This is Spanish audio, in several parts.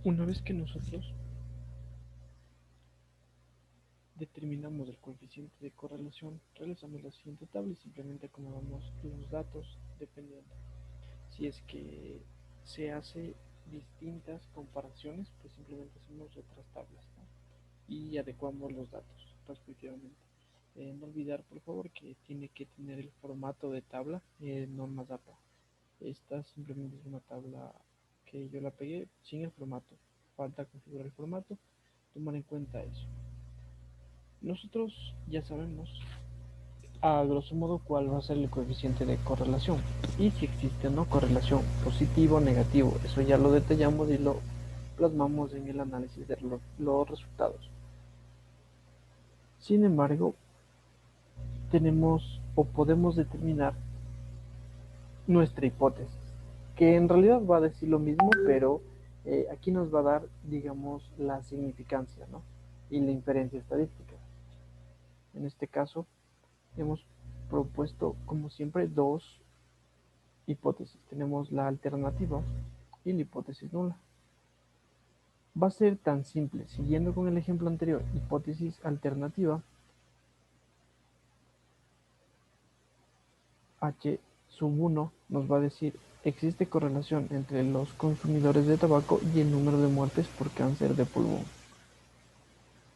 Una vez que nosotros determinamos el coeficiente de correlación, realizamos la siguiente tabla y simplemente acomodamos los datos dependiendo. Si es que se hace distintas comparaciones, pues simplemente hacemos otras tablas, ¿no? Y adecuamos los datos respectivamente. No olvidar, por favor, que tiene que tener el formato de tabla, normas APA. Esta simplemente es una tabla que yo la pegué sin el formato. Falta configurar el formato, tomar en cuenta eso. Nosotros ya sabemos a grosso modo cuál va a ser el coeficiente de correlación y si existe o no correlación positivo o negativo. Eso ya lo detallamos y lo plasmamos en el análisis de los resultados. Sin embargo, tenemos o podemos determinar nuestra hipótesis, que en realidad va a decir lo mismo, pero aquí nos va a dar, digamos, la significancia, ¿no? Y la inferencia estadística. En este caso, hemos propuesto, como siempre, dos hipótesis. Tenemos la alternativa y la hipótesis nula. Va a ser tan simple, siguiendo con el ejemplo anterior, hipótesis alternativa, H sub 1 nos va a decir, existe correlación entre los consumidores de tabaco y el número de muertes por cáncer de pulmón.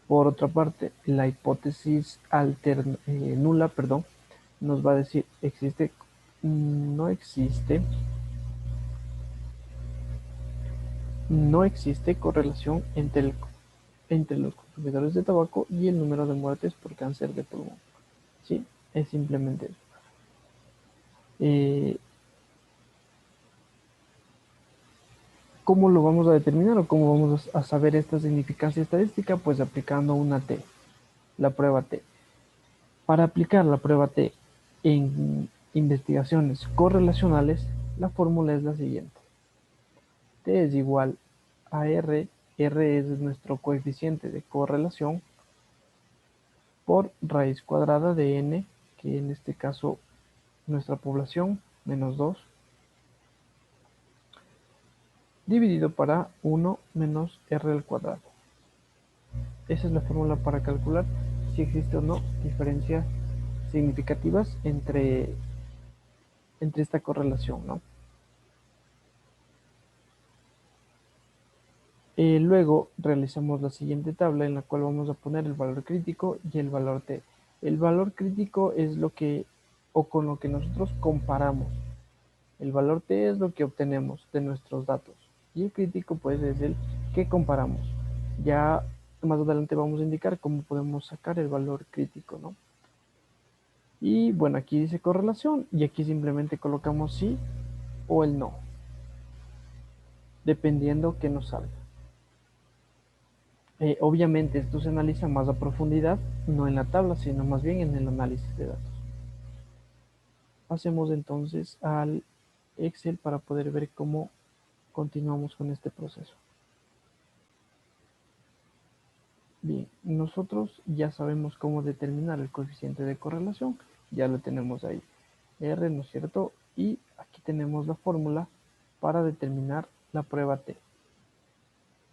Por otra parte, la hipótesis nula, perdón, nos va a decir, no existe correlación entre los consumidores de tabaco y el número de muertes por cáncer de pulmón. Sí, es simplemente eso. Eh, ¿Cómo lo vamos a determinar o cómo vamos a saber esta significancia estadística? Pues aplicando una T, la prueba T. Para aplicar la prueba T en investigaciones correlacionales, la fórmula es la siguiente. T es igual a R, R es nuestro coeficiente de correlación, por raíz cuadrada de n, que en este caso nuestra población, menos 2, dividido para 1 menos r al cuadrado. Esa es la fórmula para calcular si existe o no diferencias significativas entre esta correlación, ¿no? Luego realizamos la siguiente tabla en la cual vamos a poner el valor crítico y el valor t. El valor crítico es lo que o con lo que nosotros comparamos. El valor t es lo que obtenemos de nuestros datos y el crítico pues es el que comparamos. Ya más adelante vamos a indicar cómo podemos sacar el valor crítico, ¿no? Y bueno, aquí dice correlación y aquí simplemente colocamos sí o el no, dependiendo que nos salga. Obviamente esto se analiza más a profundidad, no en la tabla, sino más bien en el análisis de datos. Pasemos entonces al Excel para poder ver cómo continuamos con este proceso. Bien, nosotros ya sabemos cómo determinar el coeficiente de correlación, ya lo tenemos ahí, R, ¿no es cierto? Y aquí tenemos la fórmula para determinar la prueba T.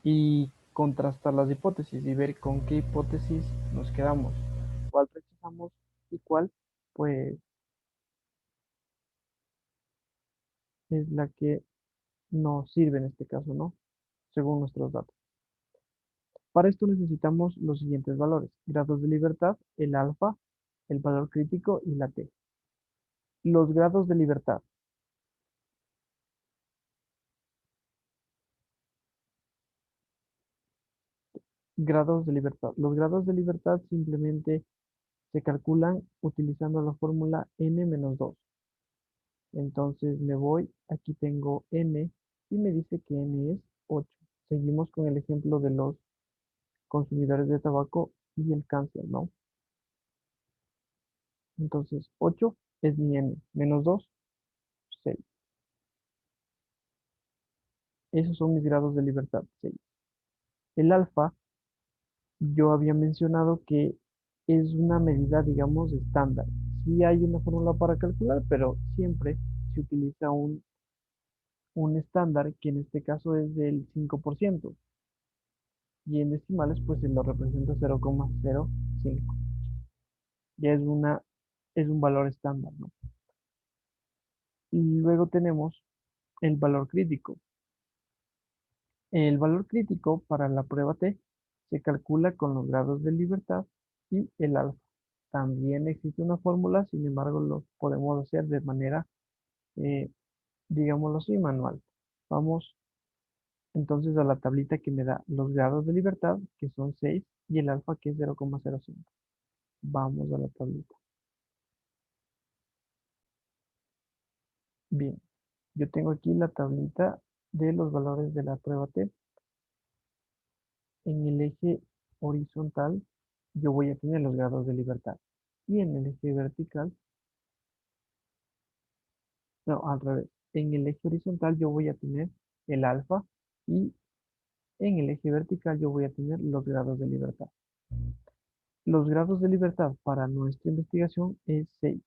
Y contrastar las hipótesis y ver con qué hipótesis nos quedamos, cuál rechazamos y cuál pues es la que nos sirve en este caso, ¿no? Según nuestros datos. Para esto necesitamos los siguientes valores: grados de libertad, el alfa, el valor crítico y la T. Los grados de libertad. Grados de libertad. Los grados de libertad simplemente se calculan utilizando la fórmula n-2. Entonces me voy, aquí tengo n y me dice que n es 8. Seguimos con el ejemplo de los consumidores de tabaco y el cáncer, ¿no? Entonces 8 es mi n, menos 2, 6. Esos son mis grados de libertad, 6. El alfa, yo había mencionado que es una medida, digamos, estándar. Sí hay una fórmula para calcular, pero siempre se utiliza un estándar que en este caso es del 5%. y en decimales pues se lo representa 0,05. Ya es un valor estándar, ¿no? Y luego tenemos el valor crítico. El valor crítico para la prueba T se calcula con los grados de libertad y el alfa. También existe una fórmula, sin embargo lo podemos hacer de manera, eh, digámoslo así, manual. Vamos entonces a la tablita que me da los grados de libertad, que son 6, y el alfa, que es 0,05. Vamos a la tablita. Bien, yo tengo aquí la tablita de los valores de la prueba T. En el eje horizontal yo voy a tener los grados de libertad. Y en el eje vertical, no, al revés. En el eje horizontal yo voy a tener el alfa y en el eje vertical yo voy a tener los grados de libertad. Los grados de libertad para nuestra investigación es 6.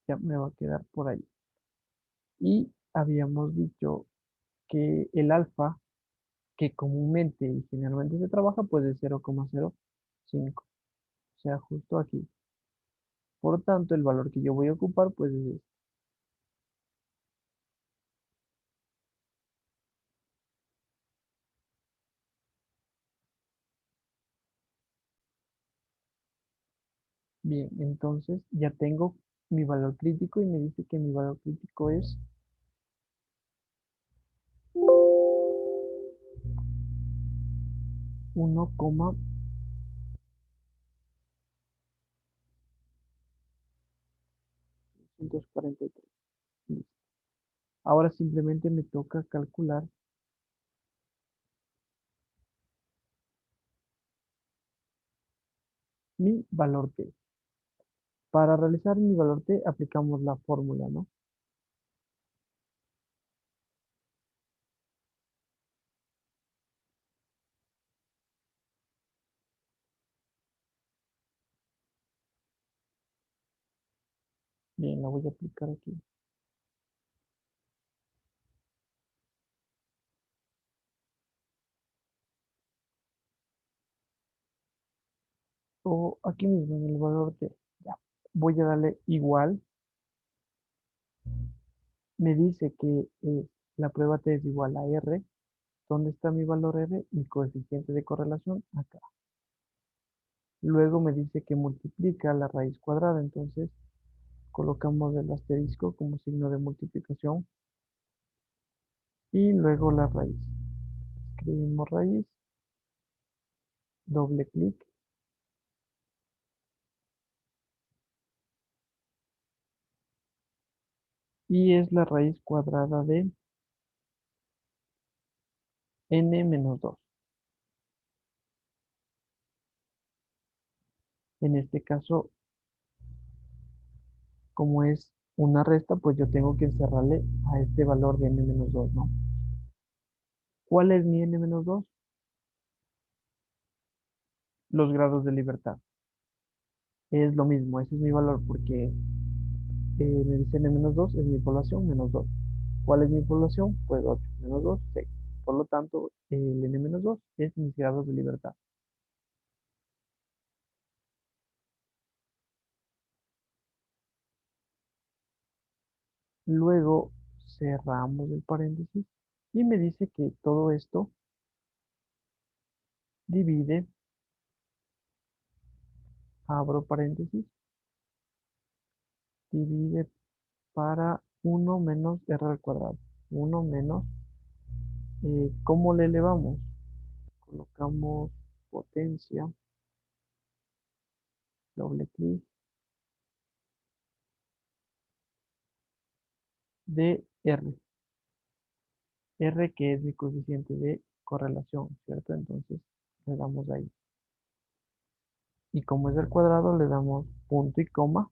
Ya me va a quedar por ahí. Y habíamos dicho que el alfa, que comúnmente y generalmente se trabaja, pues es 0,05. O sea, justo aquí. Por tanto, el valor que yo voy a ocupar, pues es este. Bien, entonces ya tengo mi valor crítico y me dice que mi valor crítico es 1,243. Listo. Ahora simplemente me toca calcular mi valor T. Para realizar mi valor T aplicamos la fórmula, ¿no? Bien, la voy a aplicar aquí. O aquí mismo en el valor T. Ya. Voy a darle igual. Me dice que la prueba T es igual a R. ¿Dónde está mi valor R? Mi coeficiente de correlación acá. Luego me dice que multiplica la raíz cuadrada, entonces colocamos el asterisco como signo de multiplicación y luego la raíz. Escribimos raíz, doble clic y es la raíz cuadrada de n-2. En este caso, como es una resta, pues yo tengo que encerrarle a este valor de n-2, ¿no? ¿Cuál es mi n-2? Los grados de libertad. Es lo mismo, ese es mi valor porque me dice n-2 es mi población menos 2. ¿Cuál es mi población? Pues 8 menos 2, 6. Por lo tanto, el n-2 es mis grados de libertad. Luego cerramos el paréntesis y me dice que todo esto divide, abro paréntesis, divide para 1 menos r². 1 menos, ¿cómo le elevamos? Colocamos potencia, doble clic, de r. R que es mi coeficiente de correlación, ¿cierto? Entonces le damos ahí. Y como es el cuadrado, le damos punto y coma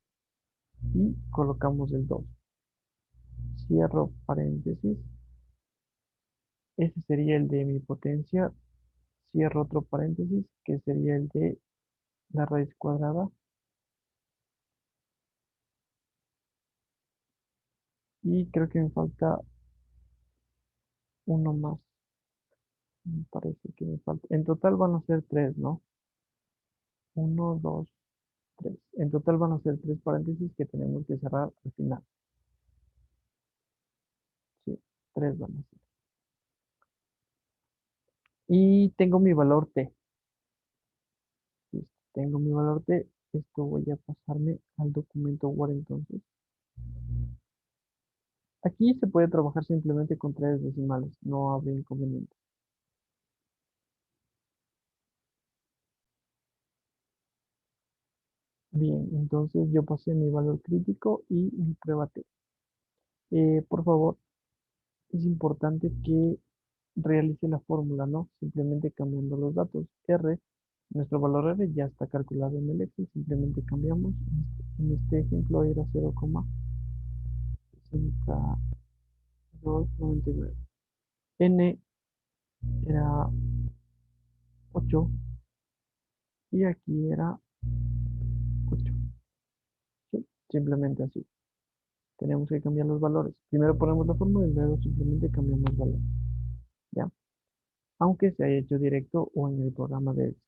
y colocamos el 2. Cierro paréntesis. Ese sería el de mi potencia. Cierro otro paréntesis, que sería el de la raíz cuadrada. Y creo que me falta uno más. Me parece que me falta. En total van a ser tres, ¿no? Uno, dos, tres. En total van a ser tres paréntesis que tenemos que cerrar al final. Sí, tres van a ser. Y tengo mi valor T. Listo, tengo mi valor T. Esto voy a pasarme al documento Word entonces. Aquí se puede trabajar simplemente con tres decimales, no habría inconveniente. Bien, entonces yo pasé mi valor crítico y mi prueba T. Por favor, es importante que realice la fórmula, ¿no? Simplemente cambiando los datos. R, nuestro valor R ya está calculado en el Excel, simplemente cambiamos. En este ejemplo era 0,6299. N era 8 y aquí era 8. ¿Sí? Simplemente así. Tenemos que cambiar los valores. Primero ponemos la fórmula y luego simplemente cambiamos valores. ¿Ya? Aunque se haya hecho directo o en el programa de Excel.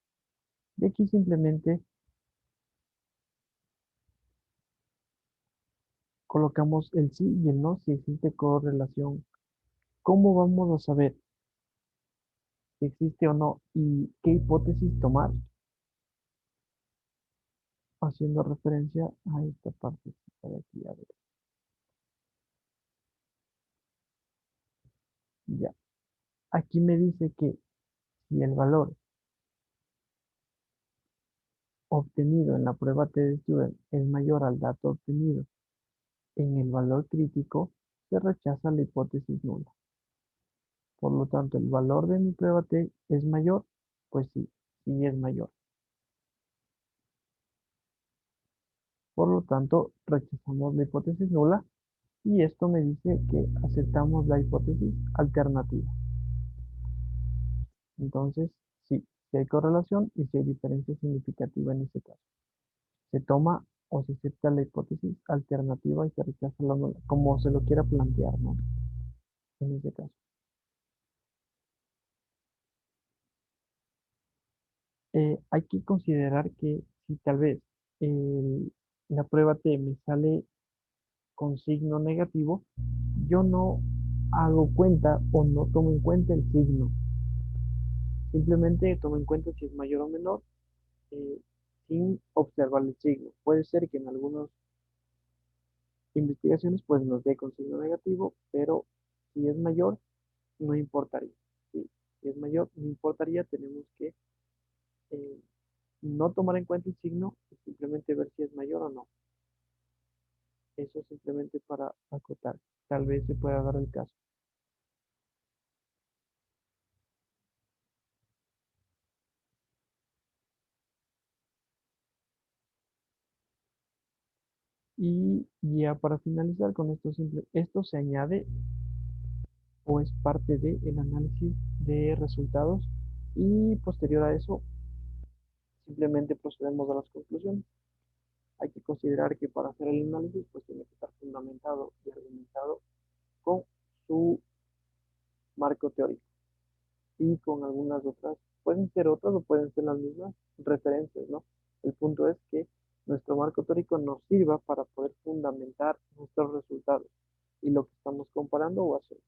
Y aquí simplemente colocamos el sí y el no si existe correlación. ¿Cómo vamos a saber si existe o no y qué hipótesis tomar? Haciendo referencia a esta parte de aquí. A ver, ya. Aquí me dice que si el valor obtenido en la prueba T-Student es mayor al dato obtenido en el valor crítico, se rechaza la hipótesis nula. Por lo tanto, el valor de mi prueba T es mayor, pues sí, sí es mayor. Por lo tanto, rechazamos la hipótesis nula y esto me dice que aceptamos la hipótesis alternativa. Entonces, sí, si hay correlación y si hay diferencia significativa en este caso. Se toma o se acepta la hipótesis alternativa y se rechaza la nula, como se lo quiera plantear, ¿no? En este caso. Hay que considerar que si tal vez el- la prueba T me sale con signo negativo, yo no hago cuenta o no tomo en cuenta el signo. Simplemente tomo en cuenta si es mayor o menor eh, sin observar el signo. Puede ser que en algunas investigaciones pues nos dé con signo negativo, pero si es mayor, no importaría. ¿Sí? Si es mayor, no importaría, tenemos que eh, no tomar en cuenta el signo y simplemente ver si es mayor o no. Eso simplemente para acotar. Tal vez se pueda dar el caso. Y ya para finalizar con esto simple, esto se añade o es parte del análisis de resultados y posterior a eso simplemente procedemos a las conclusiones. Hay que considerar que para hacer el análisis pues tiene que estar fundamentado y argumentado con su marco teórico y con algunas otras, pueden ser otras o pueden ser las mismas referencias, ¿no? El punto es que nuestro marco teórico nos sirva para poder fundamentar nuestros resultados y lo que estamos comparando o haciendo.